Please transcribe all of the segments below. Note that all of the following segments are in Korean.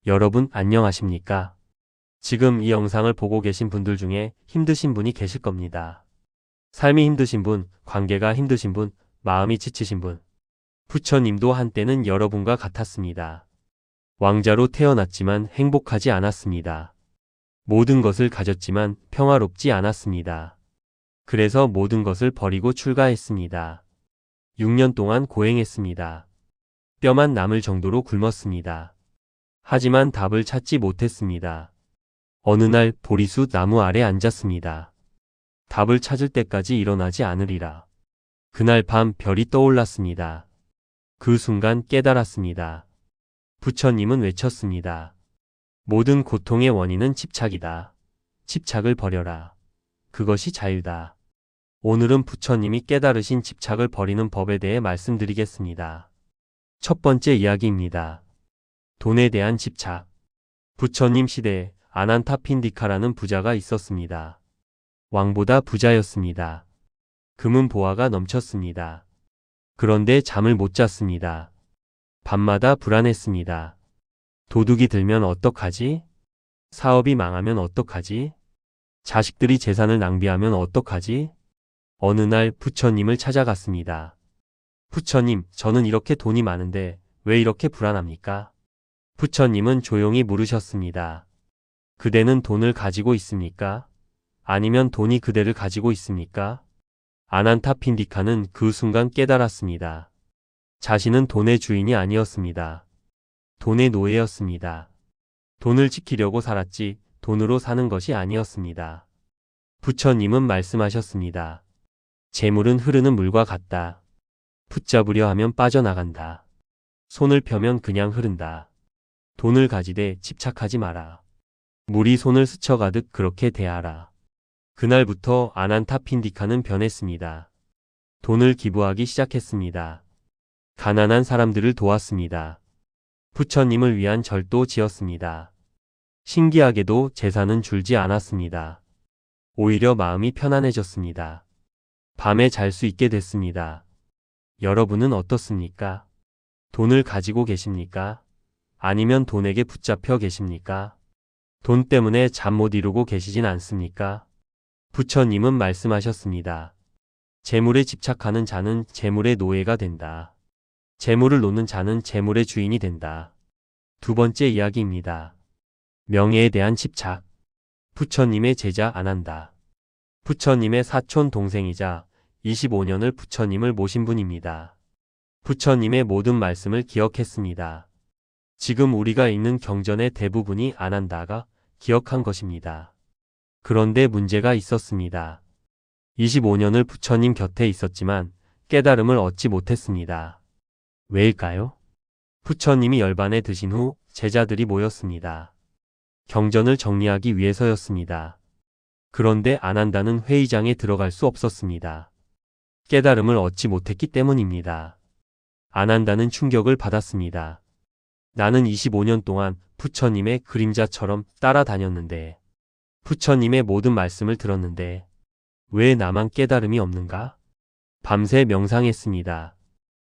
여러분 안녕하십니까? 지금 이 영상을 보고 계신 분들 중에 힘드신 분이 계실 겁니다. 삶이 힘드신 분, 관계가 힘드신 분, 마음이 지치신 분. 부처님도 한때는 여러분과 같았습니다. 왕자로 태어났지만 행복하지 않았습니다. 모든 것을 가졌지만 평화롭지 않았습니다. 그래서 모든 것을 버리고 출가했습니다. 6년 동안 고행했습니다. 뼈만 남을 정도로 굶었습니다. 하지만 답을 찾지 못했습니다. 어느 날 보리수 나무 아래 앉았습니다. 답을 찾을 때까지 일어나지 않으리라. 그날 밤 별이 떠올랐습니다. 그 순간 깨달았습니다. 부처님은 외쳤습니다. 모든 고통의 원인은 집착이다. 집착을 버려라. 그것이 자유다. 오늘은 부처님이 깨달으신 집착을 버리는 법에 대해 말씀드리겠습니다. 첫 번째 이야기입니다. 돈에 대한 집착. 부처님 시대에 아난타핀디카라는 부자가 있었습니다. 왕보다 부자였습니다. 금은 보화가 넘쳤습니다. 그런데 잠을 못 잤습니다. 밤마다 불안했습니다. 도둑이 들면 어떡하지? 사업이 망하면 어떡하지? 자식들이 재산을 낭비하면 어떡하지? 어느 날 부처님을 찾아갔습니다. 부처님, 저는 이렇게 돈이 많은데 왜 이렇게 불안합니까? 부처님은 조용히 물으셨습니다. 그대는 돈을 가지고 있습니까? 아니면 돈이 그대를 가지고 있습니까? 아난타핀디카는 그 순간 깨달았습니다. 자신은 돈의 주인이 아니었습니다. 돈의 노예였습니다. 돈을 지키려고 살았지 돈으로 사는 것이 아니었습니다. 부처님은 말씀하셨습니다. 재물은 흐르는 물과 같다. 붙잡으려 하면 빠져나간다. 손을 펴면 그냥 흐른다. 돈을 가지되 집착하지 마라. 물이 손을 스쳐가듯 그렇게 대하라. 그날부터 아난타핀디카는 변했습니다. 돈을 기부하기 시작했습니다. 가난한 사람들을 도왔습니다. 부처님을 위한 절도 지었습니다. 신기하게도 재산은 줄지 않았습니다. 오히려 마음이 편안해졌습니다. 밤에 잘 수 있게 됐습니다. 여러분은 어떻습니까? 돈을 가지고 계십니까? 아니면 돈에게 붙잡혀 계십니까? 돈 때문에 잠 못 이루고 계시진 않습니까? 부처님은 말씀하셨습니다. 재물에 집착하는 자는 재물의 노예가 된다. 재물을 놓는 자는 재물의 주인이 된다. 두 번째 이야기입니다. 명예에 대한 집착. 부처님의 제자 아난다. 부처님의 사촌 동생이자 25년을 부처님을 모신 분입니다. 부처님의 모든 말씀을 기억했습니다. 지금 우리가 읽는 경전의 대부분이 아난다가 기억한 것입니다. 그런데 문제가 있었습니다. 25년을 부처님 곁에 있었지만 깨달음을 얻지 못했습니다. 왜일까요? 부처님이 열반에 드신 후 제자들이 모였습니다. 경전을 정리하기 위해서였습니다. 그런데 아난다는 회의장에 들어갈 수 없었습니다. 깨달음을 얻지 못했기 때문입니다. 아난다는 충격을 받았습니다. 나는 25년 동안 부처님의 그림자처럼 따라다녔는데, 부처님의 모든 말씀을 들었는데, 왜 나만 깨달음이 없는가? 밤새 명상했습니다.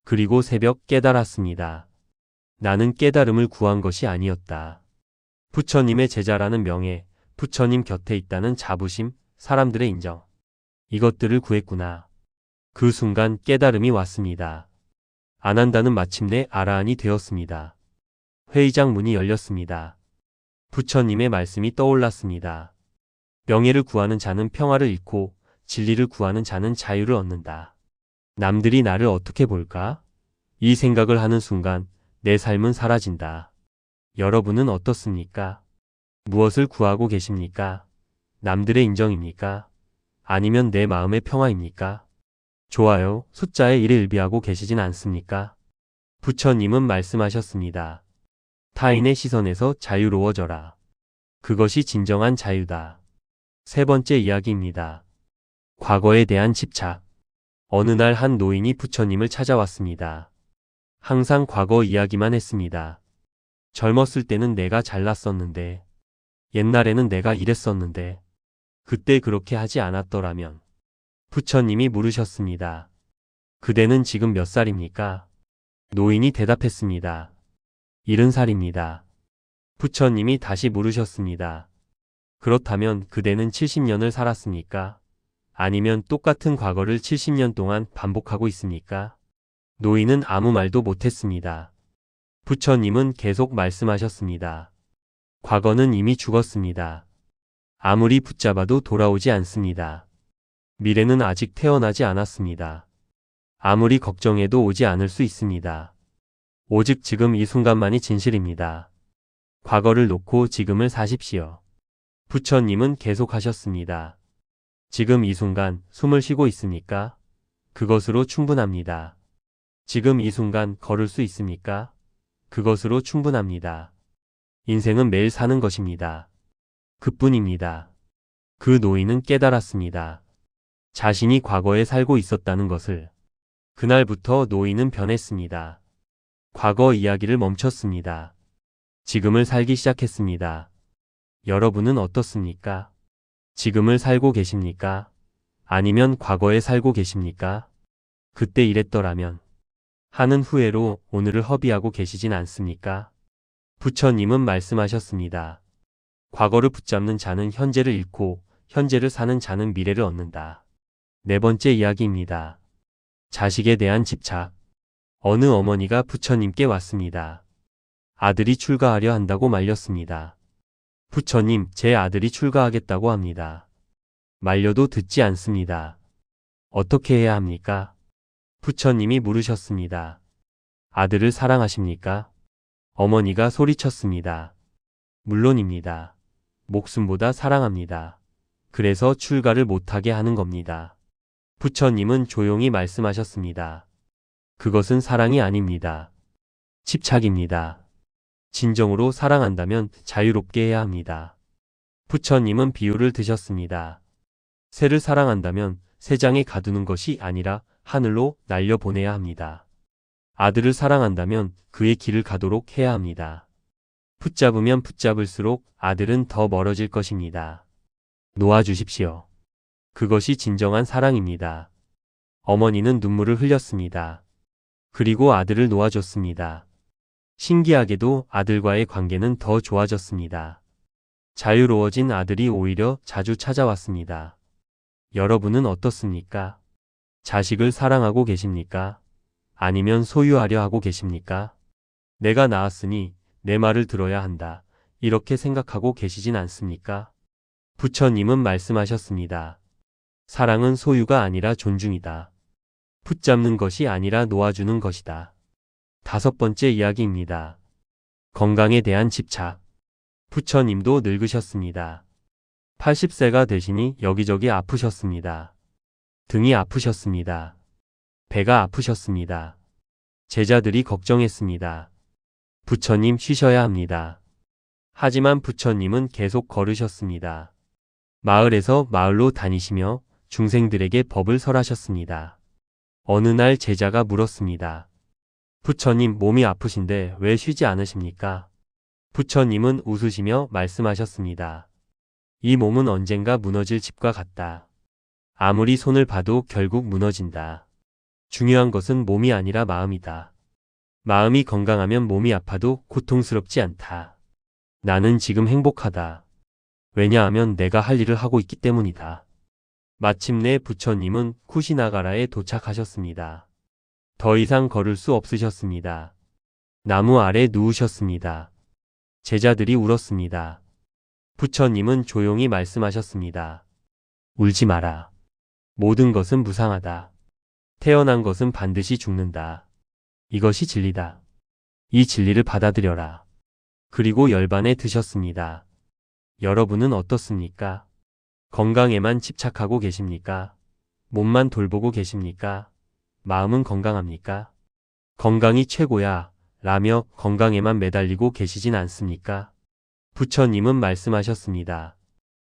그리고 새벽 깨달았습니다. 나는 깨달음을 구한 것이 아니었다. 부처님의 제자라는 명예, 부처님 곁에 있다는 자부심, 사람들의 인정. 이것들을 구했구나. 그 순간 깨달음이 왔습니다. 아난다는 마침내 아라한이 되었습니다. 회의장 문이 열렸습니다. 부처님의 말씀이 떠올랐습니다. 명예를 구하는 자는 평화를 잃고 진리를 구하는 자는 자유를 얻는다. 남들이 나를 어떻게 볼까? 이 생각을 하는 순간 내 삶은 사라진다. 여러분은 어떻습니까? 무엇을 구하고 계십니까? 남들의 인정입니까? 아니면 내 마음의 평화입니까? 좋아요, 숫자에 1에 일비하고 계시진 않습니까? 부처님은 말씀하셨습니다. 타인의 시선에서 자유로워져라. 그것이 진정한 자유다. 세 번째 이야기입니다. 과거에 대한 집착. 어느 날 한 노인이 부처님을 찾아왔습니다. 항상 과거 이야기만 했습니다. 젊었을 때는 내가 잘났었는데, 옛날에는 내가 이랬었는데, 그때 그렇게 하지 않았더라면. 부처님이 물으셨습니다. 그대는 지금 몇 살입니까? 노인이 대답했습니다. 70살입니다. 부처님이 다시 물으셨습니다. 그렇다면 그대는 70년을 살았습니까? 아니면 똑같은 과거를 70년 동안 반복하고 있습니까? 노인은 아무 말도 못했습니다. 부처님은 계속 말씀하셨습니다. 과거는 이미 죽었습니다. 아무리 붙잡아도 돌아오지 않습니다. 미래는 아직 태어나지 않았습니다. 아무리 걱정해도 오지 않을 수 있습니다. 오직 지금 이 순간만이 진실입니다. 과거를 놓고 지금을 사십시오. 부처님은 계속하셨습니다. 지금 이 순간 숨을 쉬고 있습니까? 그것으로 충분합니다. 지금 이 순간 걸을 수 있습니까? 그것으로 충분합니다. 인생은 매일 사는 것입니다. 그뿐입니다. 그 노인은 깨달았습니다. 자신이 과거에 살고 있었다는 것을. 그날부터 노인은 변했습니다. 과거 이야기를 멈췄습니다. 지금을 살기 시작했습니다. 여러분은 어떻습니까? 지금을 살고 계십니까? 아니면 과거에 살고 계십니까? 그때 이랬더라면 하는 후회로 오늘을 허비하고 계시진 않습니까? 부처님은 말씀하셨습니다. 과거를 붙잡는 자는 현재를 잃고 현재를 사는 자는 미래를 얻는다. 네 번째 이야기입니다. 자식에 대한 집착. 어느 어머니가 부처님께 왔습니다. 아들이 출가하려 한다고 말렸습니다. 부처님, 제 아들이 출가하겠다고 합니다. 말려도 듣지 않습니다. 어떻게 해야 합니까? 부처님이 물으셨습니다. 아들을 사랑하십니까? 어머니가 소리쳤습니다. 물론입니다. 목숨보다 사랑합니다. 그래서 출가를 못하게 하는 겁니다. 부처님은 조용히 말씀하셨습니다. 그것은 사랑이 아닙니다. 집착입니다. 진정으로 사랑한다면 자유롭게 해야 합니다. 부처님은 비유를 드셨습니다. 새를 사랑한다면 새장에 가두는 것이 아니라 하늘로 날려보내야 합니다. 아들을 사랑한다면 그의 길을 가도록 해야 합니다. 붙잡으면 붙잡을수록 아들은 더 멀어질 것입니다. 놓아주십시오. 그것이 진정한 사랑입니다. 어머니는 눈물을 흘렸습니다. 그리고 아들을 놓아줬습니다. 신기하게도 아들과의 관계는 더 좋아졌습니다. 자유로워진 아들이 오히려 자주 찾아왔습니다. 여러분은 어떻습니까? 자식을 사랑하고 계십니까? 아니면 소유하려 하고 계십니까? 내가 낳았으니 내 말을 들어야 한다. 이렇게 생각하고 계시진 않습니까? 부처님은 말씀하셨습니다. 사랑은 소유가 아니라 존중이다. 붙잡는 것이 아니라 놓아주는 것이다. 다섯 번째 이야기입니다. 건강에 대한 집착. 부처님도 늙으셨습니다. 80세가 되시니 여기저기 아프셨습니다. 등이 아프셨습니다. 배가 아프셨습니다. 제자들이 걱정했습니다. 부처님 쉬셔야 합니다. 하지만 부처님은 계속 걸으셨습니다. 마을에서 마을로 다니시며 중생들에게 법을 설하셨습니다. 어느 날 제자가 물었습니다. 부처님, 몸이 아프신데 왜 쉬지 않으십니까? 부처님은 웃으시며 말씀하셨습니다. 이 몸은 언젠가 무너질 집과 같다. 아무리 손을 봐도 결국 무너진다. 중요한 것은 몸이 아니라 마음이다. 마음이 건강하면 몸이 아파도 고통스럽지 않다. 나는 지금 행복하다. 왜냐하면 내가 할 일을 하고 있기 때문이다. 마침내 부처님은 쿠시나가라에 도착하셨습니다. 더 이상 걸을 수 없으셨습니다. 나무 아래 누우셨습니다. 제자들이 울었습니다. 부처님은 조용히 말씀하셨습니다. 울지 마라. 모든 것은 무상하다. 태어난 것은 반드시 죽는다. 이것이 진리다. 이 진리를 받아들여라. 그리고 열반에 드셨습니다. 여러분은 어떻습니까? 건강에만 집착하고 계십니까? 몸만 돌보고 계십니까? 마음은 건강합니까? 건강이 최고야 라며 건강에만 매달리고 계시진 않습니까? 부처님은 말씀하셨습니다.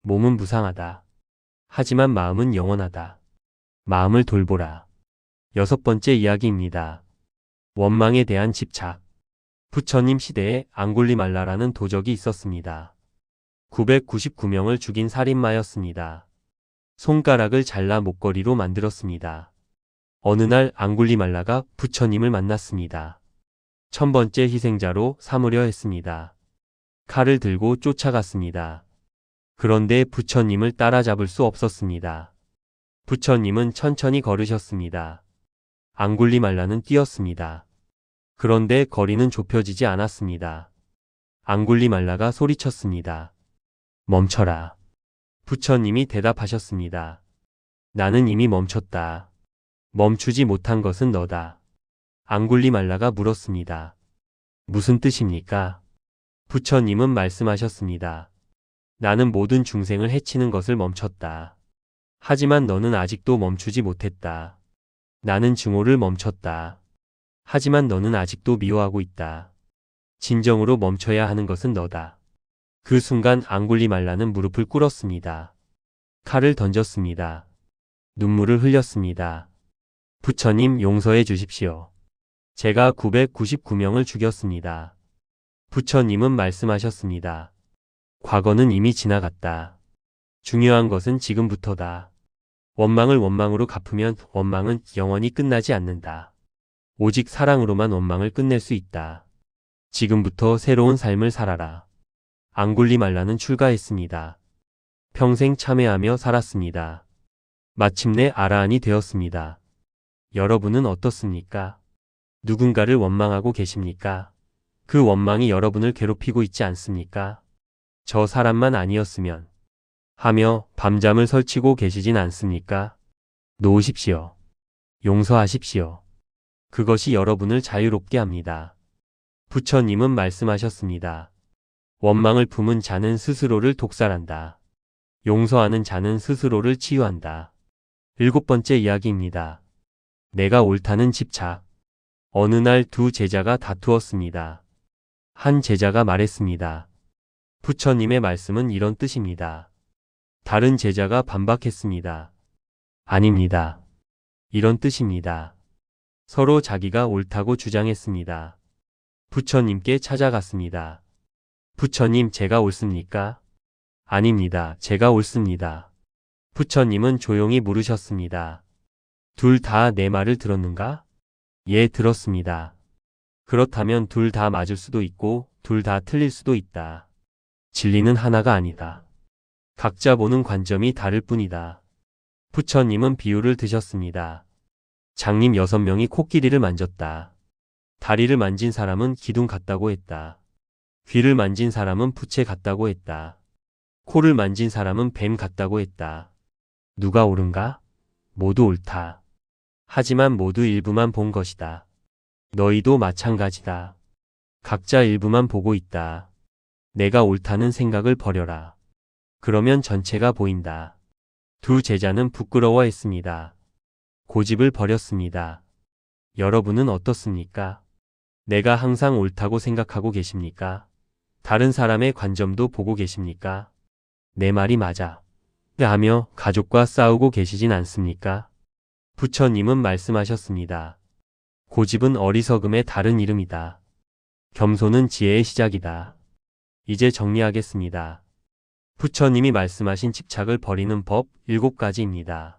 몸은 무상하다. 하지만 마음은 영원하다. 마음을 돌보라. 여섯 번째 이야기입니다. 원망에 대한 집착. 부처님 시대에 앙굴리말라라는 도적이 있었습니다. 999명을 죽인 살인마였습니다. 손가락을 잘라 목걸이로 만들었습니다. 어느 날 앙굴리말라가 부처님을 만났습니다. 1000번째 희생자로 삼으려 했습니다. 칼을 들고 쫓아갔습니다. 그런데 부처님을 따라잡을 수 없었습니다. 부처님은 천천히 걸으셨습니다. 앙굴리말라는 뛰었습니다. 그런데 거리는 좁혀지지 않았습니다. 앙굴리말라가 소리쳤습니다. 멈춰라. 부처님이 대답하셨습니다. 나는 이미 멈췄다. 멈추지 못한 것은 너다. 앙굴리말라가 물었습니다. 무슨 뜻입니까? 부처님은 말씀하셨습니다. 나는 모든 중생을 해치는 것을 멈췄다. 하지만 너는 아직도 멈추지 못했다. 나는 증오를 멈췄다. 하지만 너는 아직도 미워하고 있다. 진정으로 멈춰야 하는 것은 너다. 그 순간 앙굴리말라는 무릎을 꿇었습니다. 칼을 던졌습니다. 눈물을 흘렸습니다. 부처님 용서해 주십시오. 제가 999명을 죽였습니다. 부처님은 말씀하셨습니다. 과거는 이미 지나갔다. 중요한 것은 지금부터다. 원망을 원망으로 갚으면 원망은 영원히 끝나지 않는다. 오직 사랑으로만 원망을 끝낼 수 있다. 지금부터 새로운 삶을 살아라. 앙굴리말라는 출가했습니다. 평생 참회하며 살았습니다. 마침내 아라한이 되었습니다. 여러분은 어떻습니까? 누군가를 원망하고 계십니까? 그 원망이 여러분을 괴롭히고 있지 않습니까? 저 사람만 아니었으면 하며 밤잠을 설치고 계시진 않습니까? 놓으십시오. 용서하십시오. 그것이 여러분을 자유롭게 합니다. 부처님은 말씀하셨습니다. 원망을 품은 자는 스스로를 독살한다. 용서하는 자는 스스로를 치유한다. 7번째 이야기입니다. 내가 옳다는 집착. 어느 날 두 제자가 다투었습니다. 한 제자가 말했습니다. 부처님의 말씀은 이런 뜻입니다. 다른 제자가 반박했습니다. 아닙니다. 이런 뜻입니다. 서로 자기가 옳다고 주장했습니다. 부처님께 찾아갔습니다. 부처님, 제가 옳습니까? 아닙니다. 제가 옳습니다. 부처님은 조용히 물으셨습니다. 둘 다 내 말을 들었는가? 예, 들었습니다. 그렇다면 둘 다 맞을 수도 있고 둘 다 틀릴 수도 있다. 진리는 하나가 아니다. 각자 보는 관점이 다를 뿐이다. 부처님은 비유를 드셨습니다. 장님 6명이 코끼리를 만졌다. 다리를 만진 사람은 기둥 같다고 했다. 귀를 만진 사람은 부채 같다고 했다. 코를 만진 사람은 뱀 같다고 했다. 누가 옳은가? 모두 옳다. 하지만 모두 일부만 본 것이다. 너희도 마찬가지다. 각자 일부만 보고 있다. 내가 옳다는 생각을 버려라. 그러면 전체가 보인다. 두 제자는 부끄러워했습니다. 고집을 버렸습니다. 여러분은 어떻습니까? 내가 항상 옳다고 생각하고 계십니까? 다른 사람의 관점도 보고 계십니까? 내 말이 맞아. 하며 가족과 싸우고 계시진 않습니까? 부처님은 말씀하셨습니다. 고집은 어리석음의 다른 이름이다. 겸손은 지혜의 시작이다. 이제 정리하겠습니다. 부처님이 말씀하신 집착을 버리는 법 7가지입니다.